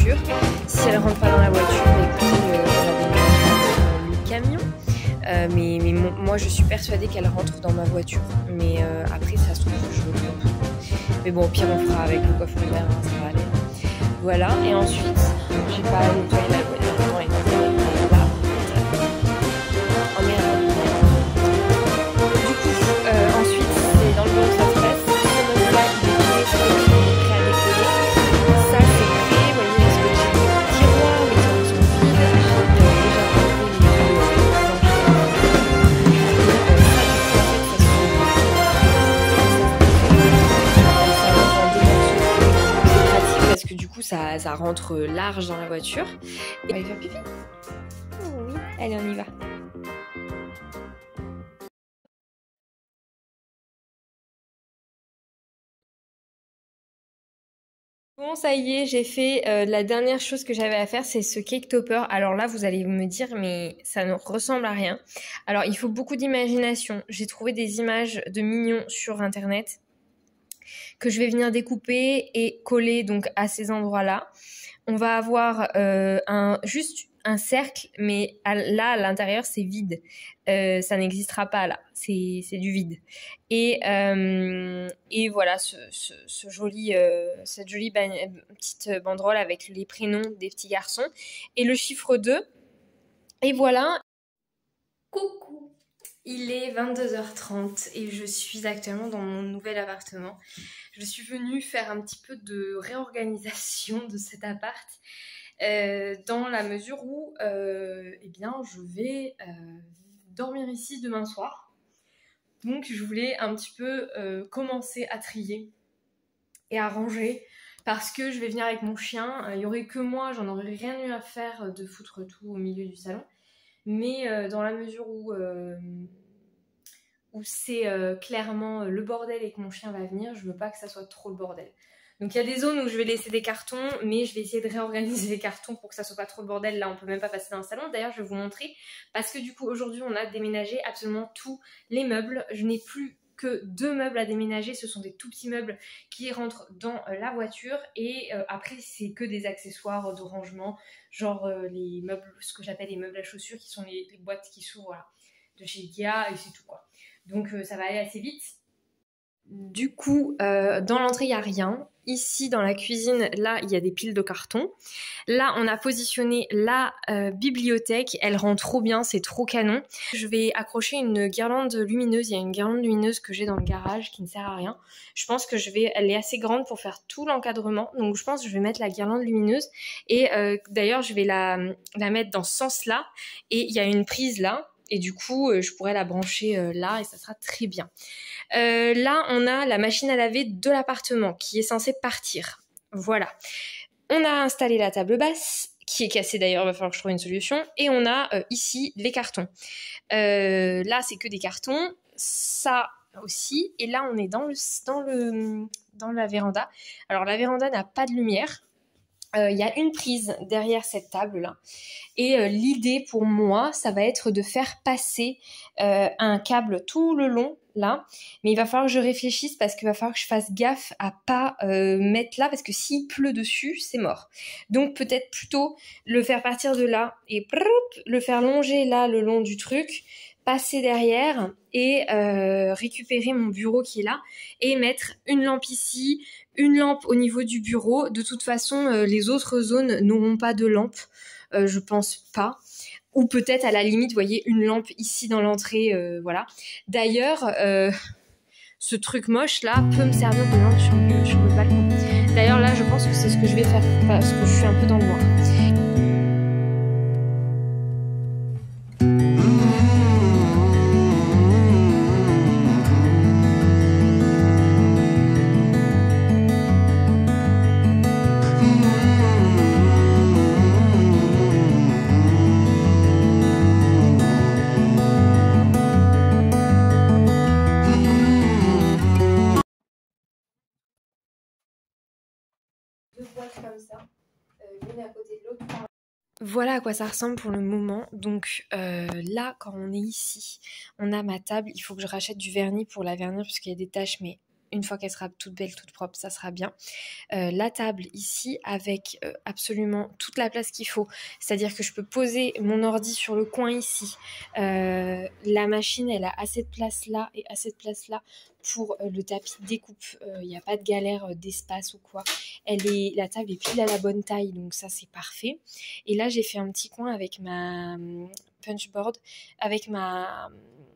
voiture. Si elle rentre pas dans la voiture, bah, écoutez, on la déménagera dans le camion. Mais moi je suis persuadée qu'elle rentre dans ma voiture. Mais après ça se trouve je me trompe. Mais bon au pire on fera avec le coffre ouvert, hein, ça va aller. Voilà, et ensuite j'ai pas nettoyé la voiture. Non, elle est là. Oh merde. Du coup, ensuite c'est dans le bon ça se passe. Ce meuble là il est collé sur le mur, prêt à décoller. Ça c'est prêt, vous voyez parce que j'ai des tiroirs, les tiroirs sont vides. J'ai déjà enlevé les parce que du coup ça rentre large dans la voiture. Et on va aller faire pipi. Oh oui, allez on y va. Bon ça y est, j'ai fait la dernière chose que j'avais à faire, c'est ce cake topper. Alors là vous allez me dire mais ça ne ressemble à rien. Alors il faut beaucoup d'imagination. J'ai trouvé des images de mignons sur internet que je vais venir découper et coller donc à ces endroits-là. On va avoir juste un cercle, mais là, à l'intérieur, c'est vide. Ça n'existera pas là. C'est du vide. Et voilà, cette jolie petite banderole avec les prénoms des petits garçons. Et le chiffre 2. Et voilà. Coucou. Il est 22h30 et je suis actuellement dans mon nouvel appartement. Je suis venue faire un petit peu de réorganisation de cet appart dans la mesure où eh bien, je vais dormir ici demain soir. Donc je voulais un petit peu commencer à trier et à ranger parce que je vais venir avec mon chien. Il n'y aurait que moi, j'en aurais rien eu à faire de foutre tout au milieu du salon. Mais dans la mesure où c'est clairement le bordel et que mon chien va venir, je veux pas que ça soit trop le bordel. Donc il y a des zones où je vais laisser des cartons, mais je vais essayer de réorganiser les cartons pour que ça soit pas trop le bordel. Là on peut même pas passer dans le salon, d'ailleurs je vais vous montrer, parce que du coup aujourd'hui on a déménagé absolument tous les meubles. Je n'ai plus que 2 meubles à déménager, ce sont des tout petits meubles qui rentrent dans la voiture, et après c'est que des accessoires de rangement, genre les meubles, ce que j'appelle les meubles à chaussures, qui sont les boîtes qui s'ouvrent, voilà, de chez Ikea, et c'est tout quoi. Donc ça va aller assez vite. Du coup, dans l'entrée, il n'y a rien. Ici, dans la cuisine, là, il y a des piles de carton. Là, on a positionné la bibliothèque. Elle rend trop bien, c'est trop canon. Je vais accrocher une guirlande lumineuse. Il y a une guirlande lumineuse que j'ai dans le garage qui ne sert à rien. Je pense que elle est assez grande pour faire tout l'encadrement. Donc, je pense que je vais mettre la guirlande lumineuse. Et d'ailleurs, je vais la mettre dans ce sens-là. Et il y a une prise là. Et du coup, je pourrais la brancher là et ça sera très bien. Là, on a la machine à laver de l'appartement qui est censée partir. Voilà. On a installé la table basse, qui est cassée d'ailleurs, il va falloir que je trouve une solution. Et on a ici les cartons. Là, c'est que des cartons. Ça aussi. Et là, on est dans la véranda. Alors, la véranda n'a pas de lumière. Il y a une prise derrière cette table-là. Et l'idée pour moi, ça va être de faire passer un câble tout le long, là. Mais il va falloir que je réfléchisse parce qu'il va falloir que je fasse gaffe à pas mettre là, parce que s'il pleut dessus, c'est mort. Donc peut-être plutôt le faire partir de là et le faire longer là, le long du truc, passer derrière et récupérer mon bureau qui est là et mettre une lampe ici, une lampe au niveau du bureau. De toute façon, les autres zones n'auront pas de lampe, je pense pas. Ou peut-être à la limite, vous voyez, une lampe ici dans l'entrée, voilà. D'ailleurs, ce truc moche là peut me servir de lampe sur le balcon. D'ailleurs là, je pense que c'est ce que je vais faire parce que je suis un peu dans le noir. Comme ça, l'une à côté de l'autre. Voilà à quoi ça ressemble pour le moment. Donc là, quand on est ici, on a ma table. Il faut que je rachète du vernis pour la vernir parce qu'il y a des taches, mais une fois qu'elle sera toute belle, toute propre, ça sera bien. La table ici avec absolument toute la place qu'il faut. C'est-à-dire que je peux poser mon ordi sur le coin ici. La machine, elle a assez de place là et assez de place là pour le tapis découpe. Il n'y a pas de galère d'espace ou quoi. La table est pile à la bonne taille, donc ça c'est parfait. Et là, j'ai fait un petit coin avec ma punchboard, avec ma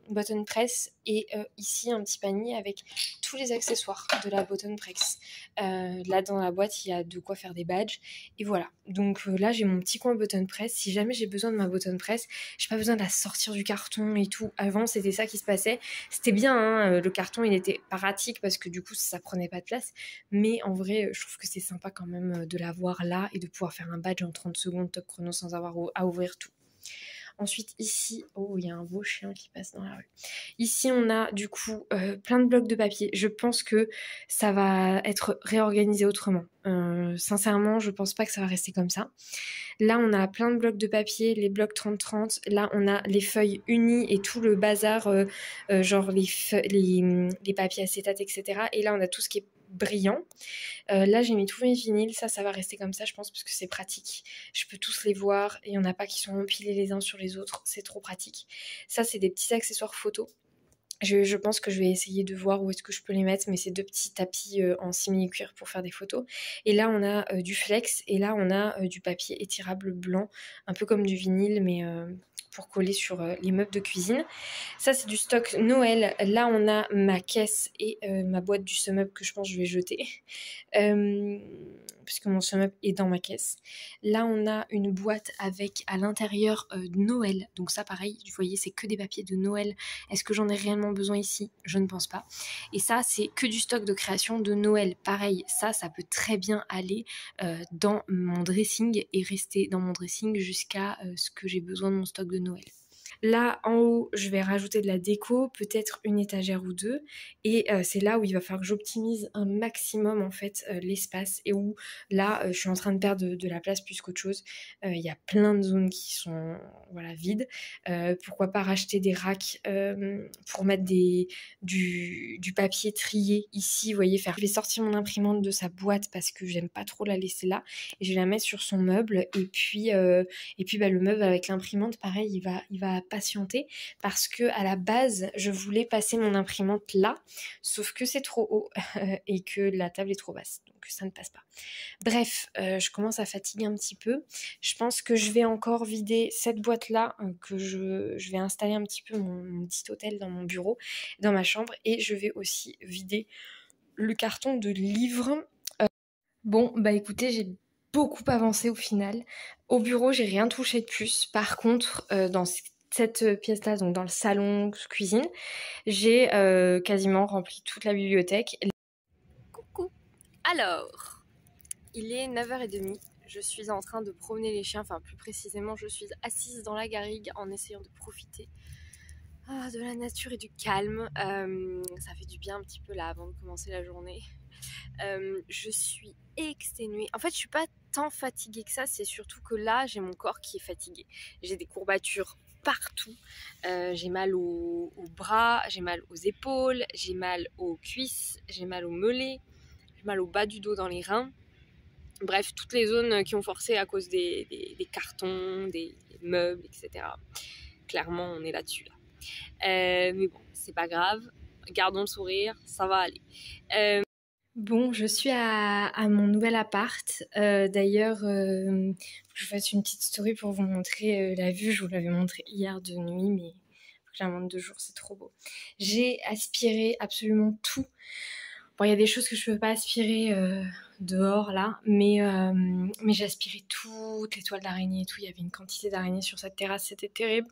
button press et ici un petit panier avec tous les accessoires de la button press. Là dans la boîte il y a de quoi faire des badges et voilà. Donc là j'ai mon petit coin button press. Si jamais j'ai besoin de ma button press, j'ai pas besoin de la sortir du carton et tout. Avant c'était ça qui se passait. C'était bien, hein, le carton il était pratique parce que du coup ça prenait pas de place. Mais en vrai je trouve que c'est sympa quand même de l'avoir là et de pouvoir faire un badge en 30 secondes top chrono sans avoir à ouvrir tout. Ensuite ici, oh il y a un beau chien qui passe dans la rue. Ici on a du coup plein de blocs de papier. Je pense que ça va être réorganisé autrement. Sincèrement je pense pas que ça va rester comme ça. Là on a plein de blocs de papier, les blocs 30-30. Là on a les feuilles unies et tout le bazar, genre les papiers acétates etc. Et là on a tout ce qui est brillant. Là j'ai mis tous mes vinyles, ça va rester comme ça je pense parce que c'est pratique. Je peux tous les voir, il n'y en a pas qui sont empilés les uns sur les autres, c'est trop pratique. Ça c'est des petits accessoires photo. Je pense que je vais essayer de voir où est-ce que je peux les mettre, mais c'est 2 petits tapis en simili-cuir pour faire des photos. Et là on a du flex et là on a du papier étirable blanc, un peu comme du vinyle mais pour coller sur les meubles de cuisine. Ça c'est du stock Noël. Là on a ma caisse et ma boîte du sum-up que je pense que je vais jeter. Puisque mon sum-up est dans ma caisse. Là on a une boîte avec à l'intérieur Noël. Donc ça pareil, vous voyez c'est que des papiers de Noël. Est-ce que j'en ai réellement besoin ici? Je ne pense pas. Et ça c'est que du stock de création de Noël. Pareil, ça peut très bien aller dans mon dressing et rester dans mon dressing jusqu'à ce que j'ai besoin de mon stock de Noël. Là, en haut, je vais rajouter de la déco, peut-être une étagère ou deux. Et c'est là où il va falloir que j'optimise un maximum en fait l'espace. Et où là, je suis en train de perdre de la place plus qu'autre chose. Il y a plein de zones qui sont vides. Pourquoi pas racheter des racks pour mettre du papier trié ici, vous voyez, Je vais sortir mon imprimante de sa boîte parce que j'aime pas trop la laisser là. Et je vais la mettre sur son meuble. Et puis le meuble avec l'imprimante, pareil, il va patienter parce que à la base je voulais passer mon imprimante là, sauf que c'est trop haut et que la table est trop basse, donc ça ne passe pas. Bref, je commence à fatiguer un petit peu. Je pense que je vais encore vider cette boîte là, que je vais installer un petit peu mon petit hôtel dans mon bureau, dans ma chambre, et je vais aussi vider le carton de livres. Bon bah écoutez, j'ai beaucoup avancé au final. Au bureau, j'ai rien touché de plus. Par contre, dans cette pièce-là, donc dans le salon cuisine, j'ai quasiment rempli toute la bibliothèque. Coucou. Alors, il est 9h30. Je suis en train de promener les chiens, enfin plus précisément, je suis assise dans la garrigue en essayant de profiter de la nature et du calme. Ça fait du bien un petit peu là avant de commencer la journée. Je suis exténuée. En fait, je suis pas tant fatiguée que ça, c'est surtout que là, j'ai mon corps qui est fatigué. J'ai des courbatures partout. J'ai mal aux bras, j'ai mal aux épaules, j'ai mal aux cuisses, j'ai mal aux mollets, j'ai mal au bas du dos dans les reins. Bref, toutes les zones qui ont forcé à cause des cartons, des meubles, etc. Clairement, on est là-dessus. Là. Mais bon, c'est pas grave. Gardons le sourire, ça va aller. Bon, je suis à mon nouvel appart. D'ailleurs, je vous fasse une petite story pour vous montrer la vue. Je vous l'avais montré hier de nuit, mais faut que je la montre 2 jours, c'est trop beau. J'ai aspiré absolument tout. Bon, il y a des choses que je peux pas aspirer dehors là, mais j'ai aspiré toutes les toiles d'araignée et tout. Il y avait une quantité d'araignées sur cette terrasse, c'était terrible.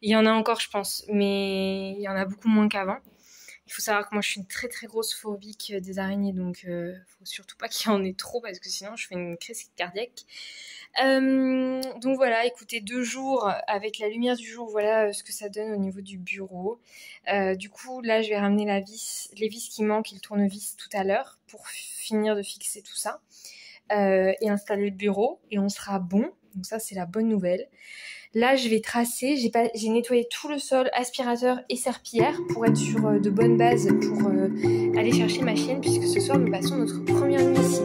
Il y en a encore, je pense, mais il y en a beaucoup moins qu'avant. Il faut savoir que moi je suis une très très grosse phobique des araignées, donc faut surtout pas qu'il y en ait trop parce que sinon je fais une crise cardiaque. Donc voilà, écoutez, 2 jours avec la lumière du jour, voilà ce que ça donne au niveau du bureau. Du coup là je vais ramener les vis qui manquent et le tournevis tout à l'heure pour finir de fixer tout ça et installer le bureau et on sera bon. Donc ça c'est la bonne nouvelle. Là, je vais tracer. J'ai nettoyé tout le sol, aspirateur et serpillière pour être sur de bonnes bases pour aller chercher ma chienne puisque ce soir, nous passons notre première nuit ici.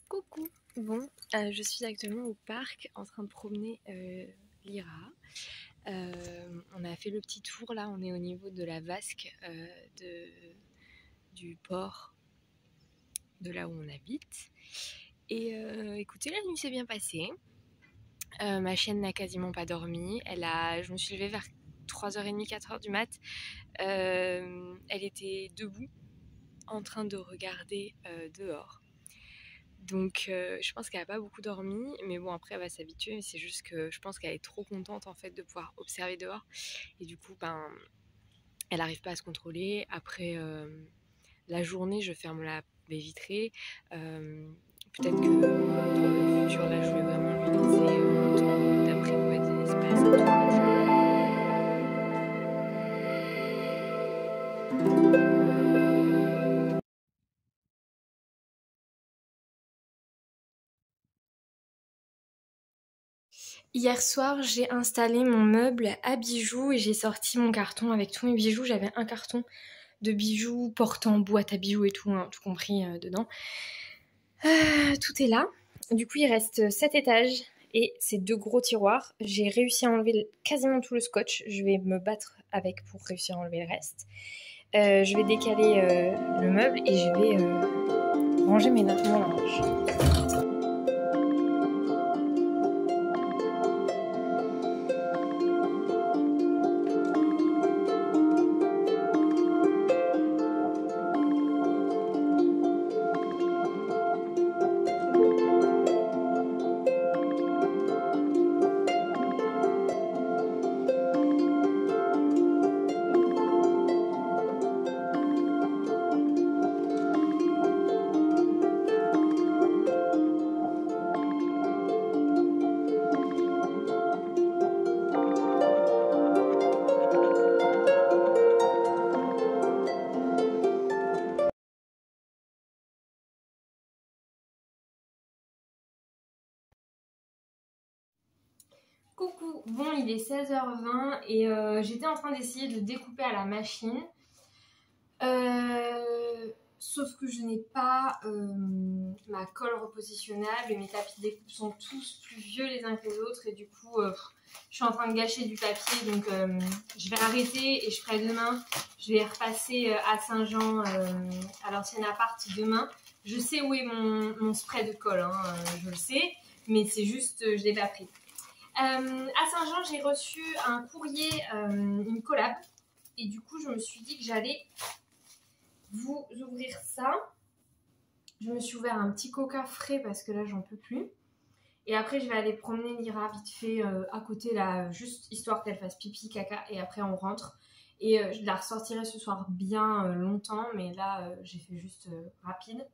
Coucou. Bon, je suis actuellement au parc en train de promener Lyra. On a fait le petit tour là, on est au niveau de la vasque du port de là où on habite. Et écoutez, la nuit s'est bien passée. Ma chienne n'a quasiment pas dormi. Je me suis levée vers 3h30, 4h du mat. Elle était debout en train de regarder dehors. Donc je pense qu'elle n'a pas beaucoup dormi, mais bon après elle va s'habituer, mais c'est juste que je pense qu'elle est trop contente en fait de pouvoir observer dehors et du coup elle n'arrive pas à se contrôler. Après la journée je ferme la baie vitrée, peut-être que dans le futur là je vais vraiment lui laisser le temps d'apprivoiser l'espace et tout. Hier soir, j'ai installé mon meuble à bijoux et j'ai sorti mon carton avec tous mes bijoux. J'avais un carton de bijoux portant boîte à bijoux et tout, hein, tout compris dedans. Tout est là. Du coup, il reste 7 étages et ces 2 gros tiroirs. J'ai réussi à enlever quasiment tout le scotch. Je vais me battre avec pour réussir à enlever le reste. Je vais décaler le meuble et je vais ranger mon linge. Coucou, bon il est 16h20 et j'étais en train d'essayer de découper à la machine. Sauf que je n'ai pas ma colle repositionnable et mes tapis de découpe sont tous plus vieux les uns que les autres et du coup je suis en train de gâcher du papier donc je vais arrêter et je ferai demain. Je vais repasser à Saint-Jean à l'ancienne appart demain. Je sais où est mon spray de colle, hein, je le sais, mais c'est juste je ne l'ai pas pris. À Saint-Jean, j'ai reçu un courrier, une collab, et du coup, je me suis dit que j'allais vous ouvrir ça. Je me suis ouvert un petit coca frais parce que là, j'en peux plus. Et après, je vais aller promener Lyra vite fait à côté, là, juste histoire qu'elle fasse pipi, caca, et après, on rentre. Et je la ressortirai ce soir bien longtemps, mais là, j'ai fait juste rapide.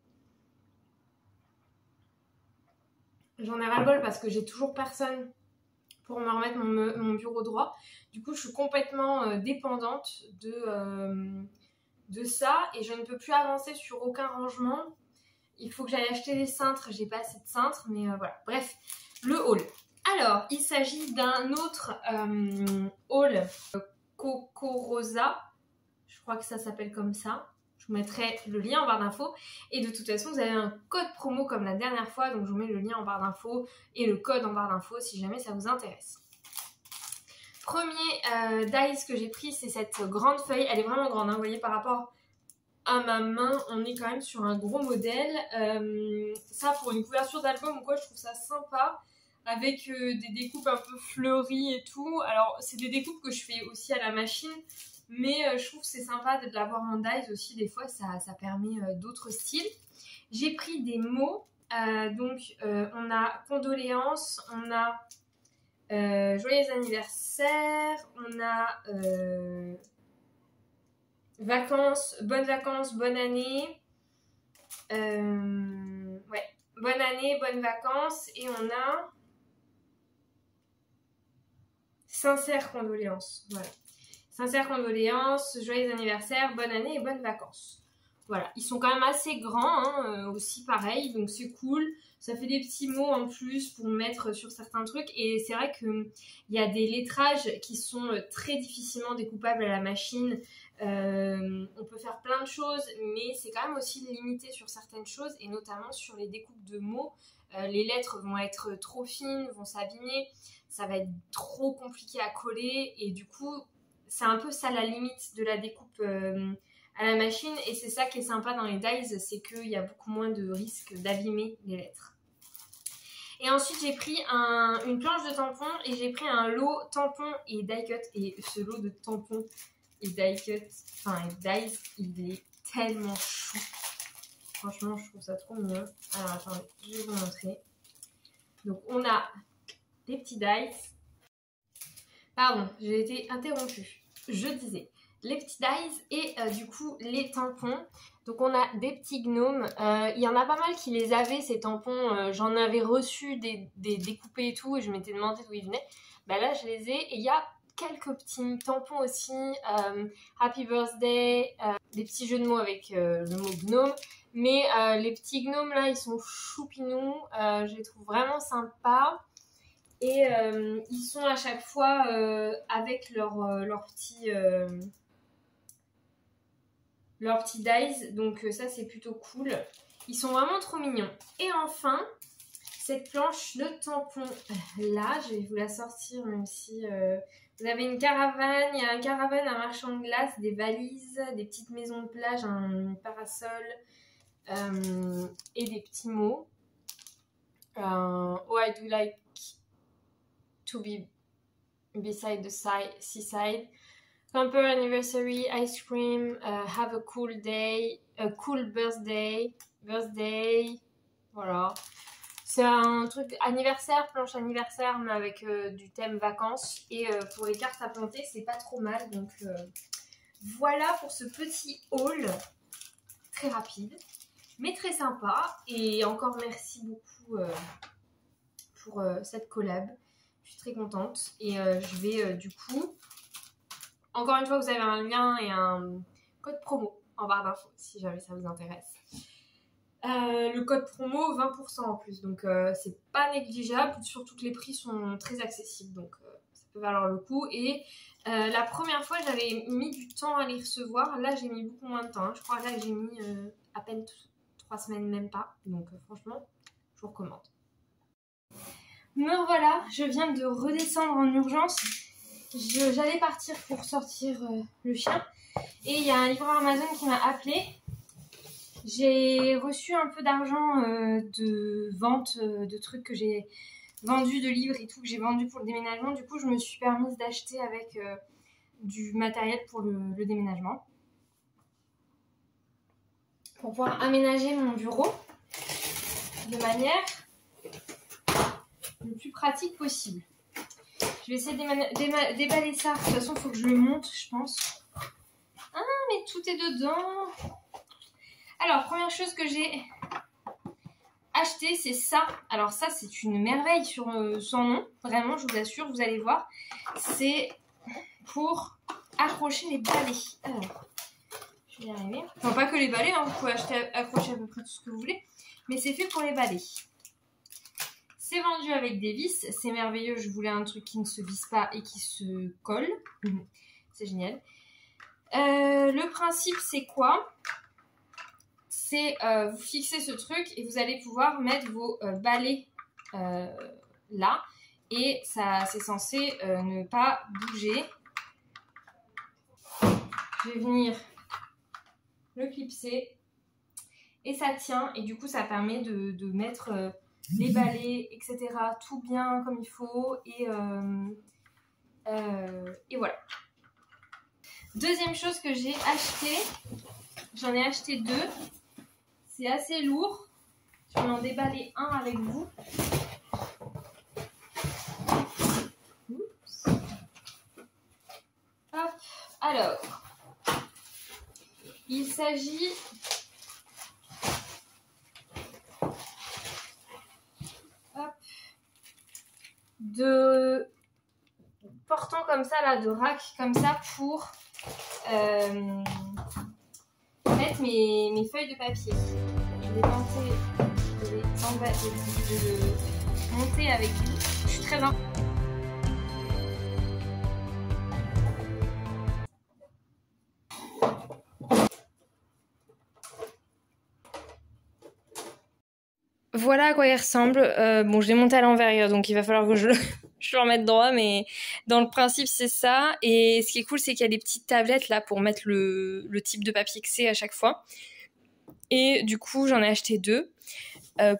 J'en ai ras-le-bol parce que j'ai toujours personne pour me remettre mon bureau droit. Du coup, je suis complètement dépendante de ça et je ne peux plus avancer sur aucun rangement. Il faut que j'aille acheter des cintres. J'ai pas assez de cintres, mais voilà. Bref, le haul. Alors, il s'agit d'un autre haul Coco Rosa. Je crois que ça s'appelle comme ça. Je vous mettrai le lien en barre d'infos. Et de toute façon, vous avez un code promo comme la dernière fois. Donc, je vous mets le lien en barre d'infos et le code en barre d'infos si jamais ça vous intéresse. Premier dice que j'ai pris, c'est cette grande feuille. Elle est vraiment grande, hein. Vous voyez, par rapport à ma main, on est quand même sur un gros modèle. Ça, pour une couverture d'album ou quoi, je trouve ça sympa. avec des découpes un peu fleuries et tout. Alors c'est des découpes que je fais aussi à la machine, mais je trouve que c'est sympa de l'avoir en dies aussi, des fois ça permet d'autres styles. J'ai pris des mots, donc on a condoléances, on a joyeux anniversaire, on a vacances, bonne année, ouais, bonne année, bonnes vacances, et on a sincères condoléances, voilà. Sincères condoléances, joyeux anniversaire, bonne année et bonnes vacances. Voilà, ils sont quand même assez grands, hein, aussi pareil, donc c'est cool. Ça fait des petits mots en plus pour mettre sur certains trucs. Et c'est vrai qu'il y a des lettrages qui sont très difficilement découpables à la machine. On peut faire plein de choses, mais c'est quand même aussi limité sur certaines choses, et notamment sur les découpes de mots. Les lettres vont être trop fines, vont s'abîmer, ça va être trop compliqué à coller, et du coup, c'est un peu ça la limite de la découpe à la machine, et c'est ça qui est sympa dans les dies, c'est qu'il y a beaucoup moins de risque d'abîmer les lettres. Et ensuite j'ai pris une planche de tampons, et j'ai pris un lot tampons et die cut, et ce lot de tampons et die cut, enfin dies, il est tellement chou. Franchement je trouve ça trop mignon. Alors attendez, je vais vous montrer. Donc on a les petits dies. Pardon, j'ai été interrompue. Je disais les petits dies et du coup les tampons. Donc on a des petits gnomes. Il y en a pas mal qui les avaient, ces tampons. J'en avais reçu des découpés et tout, et je m'étais demandé d'où ils venaient. Bah là je les ai, et il y a quelques petits tampons aussi. Happy birthday, des petits jeux de mots avec le mot gnome. Mais les petits gnomes là, ils sont choupinous. Je les trouve vraiment sympas. Et ils sont à chaque fois avec leur petit dies, donc ça c'est plutôt cool. Ils sont vraiment trop mignons. Et enfin, cette planche de tampons là, je vais vous la sortir, même si vous avez une caravane, il y a un caravane, un marchand de glace, des valises, des petites maisons de plage, un parasol et des petits mots. Oh, I do like to be beside the seaside. Camper anniversary, ice cream, have a cool day, a cool birthday, voilà. C'est un truc anniversaire, planche anniversaire, mais avec du thème vacances. Et pour les cartes à planter, c'est pas trop mal. Donc voilà pour ce petit haul très rapide, mais très sympa. Et encore merci beaucoup pour cette collab. Je suis très contente, et je vais du coup, encore une fois, vous avez un lien et un code promo en barre d'infos si jamais ça vous intéresse. Le code promo 20% en plus, donc c'est pas négligeable, surtout que les prix sont très accessibles, donc ça peut valoir le coup. Et la première fois j'avais mis du temps à les recevoir, là j'ai mis beaucoup moins de temps, hein. Je crois là que j'ai mis à peine 3 semaines, même pas, donc franchement je vous recommande. Me voilà, je viens de redescendre en urgence. J'allais partir pour sortir le chien, et il y a un livreur Amazon qui m'a appelé. J'ai reçu un peu d'argent de vente de trucs que j'ai vendus, de livres et tout, que j'ai vendu pour le déménagement. Du coup, je me suis permise d'acheter avec du matériel pour le déménagement, pour pouvoir aménager mon bureau de manière le plus pratique possible. Je vais essayer de déballer ça. De toute façon, il faut que je le monte, je pense. Ah, mais tout est dedans. Alors, première chose que j'ai acheté, c'est ça. Alors ça, c'est une merveille sur son nom. Vraiment, je vous assure, vous allez voir. C'est pour accrocher les balais. Alors, je vais y arriver. Enfin, pas que les balais, hein. Vous pouvez accrocher à peu près tout ce que vous voulez. Mais c'est fait pour les balais. C'est vendu avec des vis, c'est merveilleux. Je voulais un truc qui ne se visse pas et qui se colle. C'est génial. Le principe, c'est quoi? C'est vous fixez ce truc et vous allez pouvoir mettre vos balais là. Et ça, c'est censé ne pas bouger. Je vais venir le clipser. Et ça tient. Et du coup, ça permet de mettre les balais, etc. Tout bien comme il faut et voilà. Deuxième chose que j'ai acheté, j'en ai acheté 2. C'est assez lourd. Je vais en déballer un avec vous. Oups. Hop. Alors, il s'agit de portants comme ça là, de racks comme ça pour mettre mes feuilles de papier. Je vais tenter de le monter avec lui. Je suis très Voilà à quoi il ressemble. Bon, je l'ai monté à l'envers, donc il va falloir que je le remette droit, mais dans le principe, c'est ça. Et ce qui est cool, c'est qu'il y a des petites tablettes là pour mettre le type de papier que c'est à chaque fois. Et du coup, j'en ai acheté 2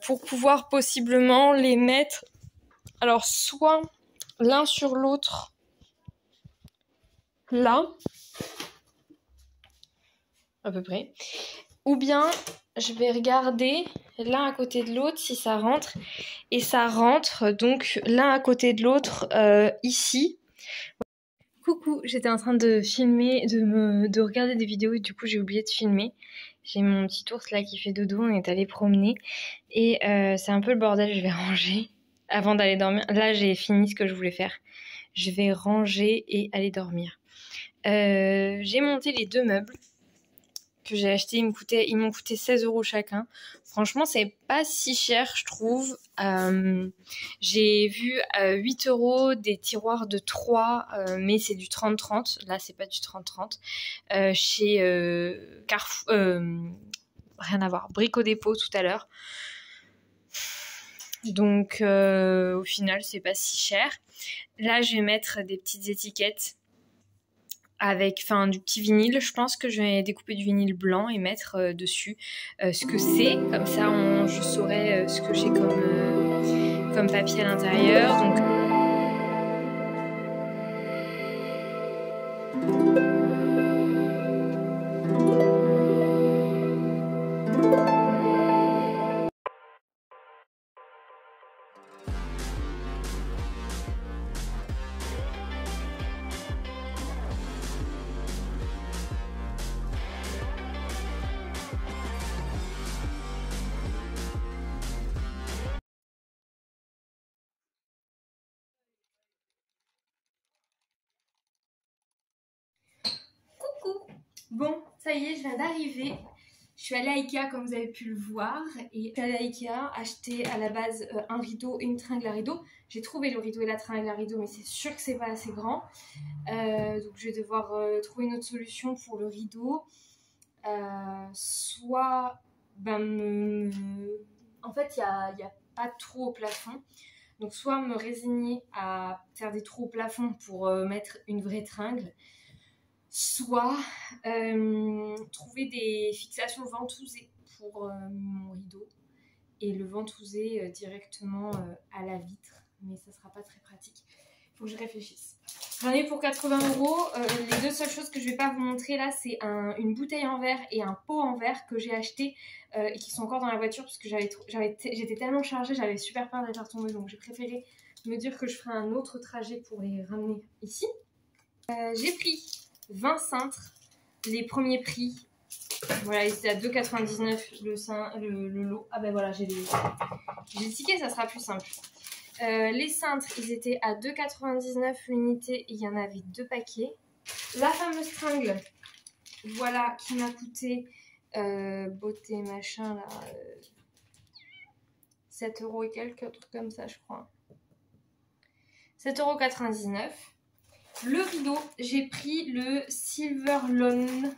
pour pouvoir possiblement les mettre, alors soit l'un sur l'autre, là, à peu près, ou bien je vais regarder l'un à côté de l'autre si ça rentre, et ça rentre donc l'un à côté de l'autre ici. Coucou, j'étais en train de filmer, de regarder des vidéos et du coup j'ai oublié de filmer. J'ai mon petit ours là qui fait dodo, on est allé promener et c'est un peu le bordel, je vais ranger avant d'aller dormir. Là j'ai fini ce que je voulais faire, je vais ranger et aller dormir. J'ai monté les 2 meubles que j'ai achetés, ils m'ont coûté 16 € chacun. Franchement, c'est pas si cher, je trouve. J'ai vu 8 € des tiroirs de 3, mais c'est du 30-30. Là, c'est pas du 30-30. Chez Carrefour, rien à voir, Brico Dépôt tout à l'heure. Donc, au final, c'est pas si cher. Là, je vais mettre des petites étiquettes avec du petit vinyle. Je pense que je vais découper du vinyle blanc et mettre dessus ce que c'est, comme ça je saurai ce que j'ai comme papier à l'intérieur. Donc bon, ça y est, je viens d'arriver. Je suis allée à Ikea comme vous avez pu le voir. Et je suis allée à Ikea acheter à la base un rideau et une tringle à rideau. J'ai trouvé le rideau et la tringle à rideau, mais c'est sûr que c'est pas assez grand. Donc je vais devoir trouver une autre solution pour le rideau. Soit, en fait, il n'y a pas de trou au plafond. Donc soit me résigner à faire des trous au plafond pour mettre une vraie tringle, soit trouver des fixations ventousées pour mon rideau et le ventouser directement à la vitre, mais ça sera pas très pratique. Il faut que je réfléchisse. J'en ai pour 80 €. Les 2 seules choses que je vais pas vous montrer là, c'est une bouteille en verre et un pot en verre que j'ai acheté et qui sont encore dans la voiture parce que j'étais tellement chargée, j'avais super peur d'être retombée, donc j'ai préféré me dire que je ferai un autre trajet pour les ramener ici. J'ai pris 20 cintres, les premiers prix. Voilà, ils étaient à 2,99 le lot. Ah ben voilà, j'ai le ticket, ça sera plus simple. Les cintres, ils étaient à 2,99 l'unité et il y en avait 2 paquets. La fameuse tringle, voilà, qui m'a coûté beauté machin là, 7 € et quelques, un truc comme ça je crois. 7,99 €. Le rideau, j'ai pris le Silver Lawn.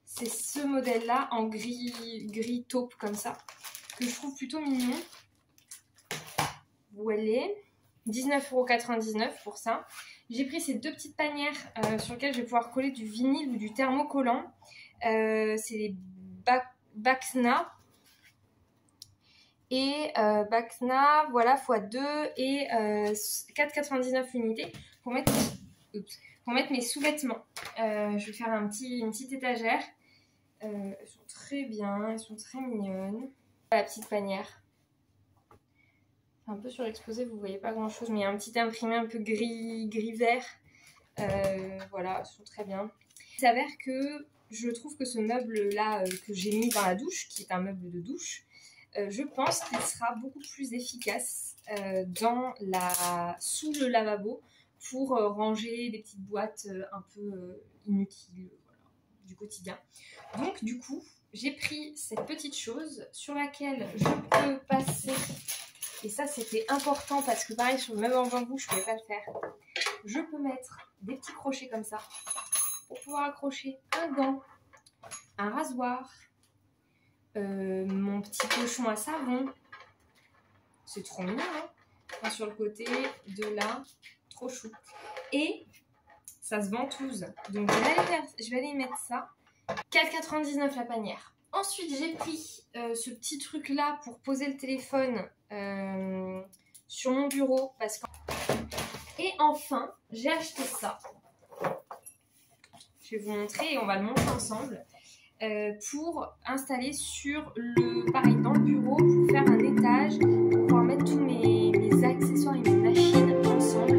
C'est ce modèle-là en gris taupe comme ça, que je trouve plutôt mignon. Voilà, 19,99 € pour ça. J'ai pris ces 2 petites panières sur lesquelles je vais pouvoir coller du vinyle ou du thermocollant. C'est les Baxna. Et Bacna, voilà, x2 et 4,99 l'unité pour mettre mes sous-vêtements. Je vais faire une petite étagère. Elles sont très bien, elles sont très mignonnes. La petite panière. Un peu surexposé, vous voyez pas grand chose, mais il y a un petit imprimé un peu gris-vert. Voilà, elles sont très bien. Il s'avère que je trouve que ce meuble-là que j'ai mis dans la douche, qui est un meuble de douche, je pense qu'il sera beaucoup plus efficace sous le lavabo pour ranger des petites boîtes un peu inutiles, voilà, du quotidien. Donc du coup, j'ai pris cette petite chose sur laquelle je peux passer, et ça c'était important parce que pareil sur le même bambou je ne pouvais pas le faire. Je peux mettre des petits crochets comme ça pour pouvoir accrocher un gant, un rasoir, mon petit pochon à savon. C'est trop mignon, hein, enfin, sur le côté de là, trop chou. Et ça se ventouse. Donc je vais aller mettre ça. 4,99 la panière. Ensuite j'ai pris ce petit truc là pour poser le téléphone sur mon bureau et enfin j'ai acheté ça. Je vais vous montrer et on va le montrer ensemble. Pour installer pareil, dans le bureau, pour faire un étage, pour pouvoir mettre tous mes accessoires et mes machines ensemble.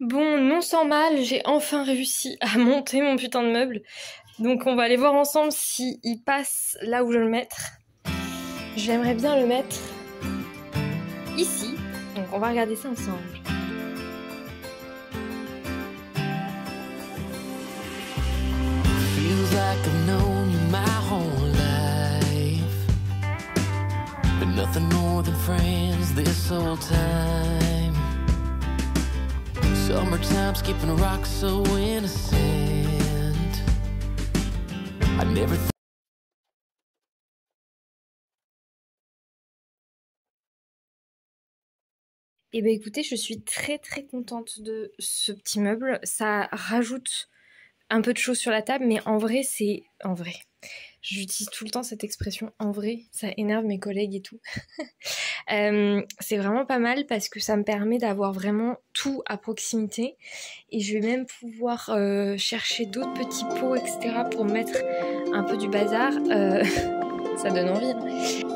Bon, non sans mal, j'ai enfin réussi à monter mon putain de meuble. Donc on va aller voir ensemble s'il passe là où je veux le mettre. J'aimerais bien le mettre ici. Donc on va regarder ça ensemble. Feels like I've known you my whole life, but nothing more than friends this whole time. Summertime skipping a rock so innocent. I never Eh bien écoutez, je suis très contente de ce petit meuble. Ça rajoute un peu de choses sur la table, mais en vrai, j'utilise tout le temps cette expression, en vrai, ça énerve mes collègues et tout. C'est vraiment pas mal parce que ça me permet d'avoir vraiment tout à proximité. Et je vais même pouvoir chercher d'autres petits pots, etc. pour mettre un peu du bazar. Ça donne envie, hein.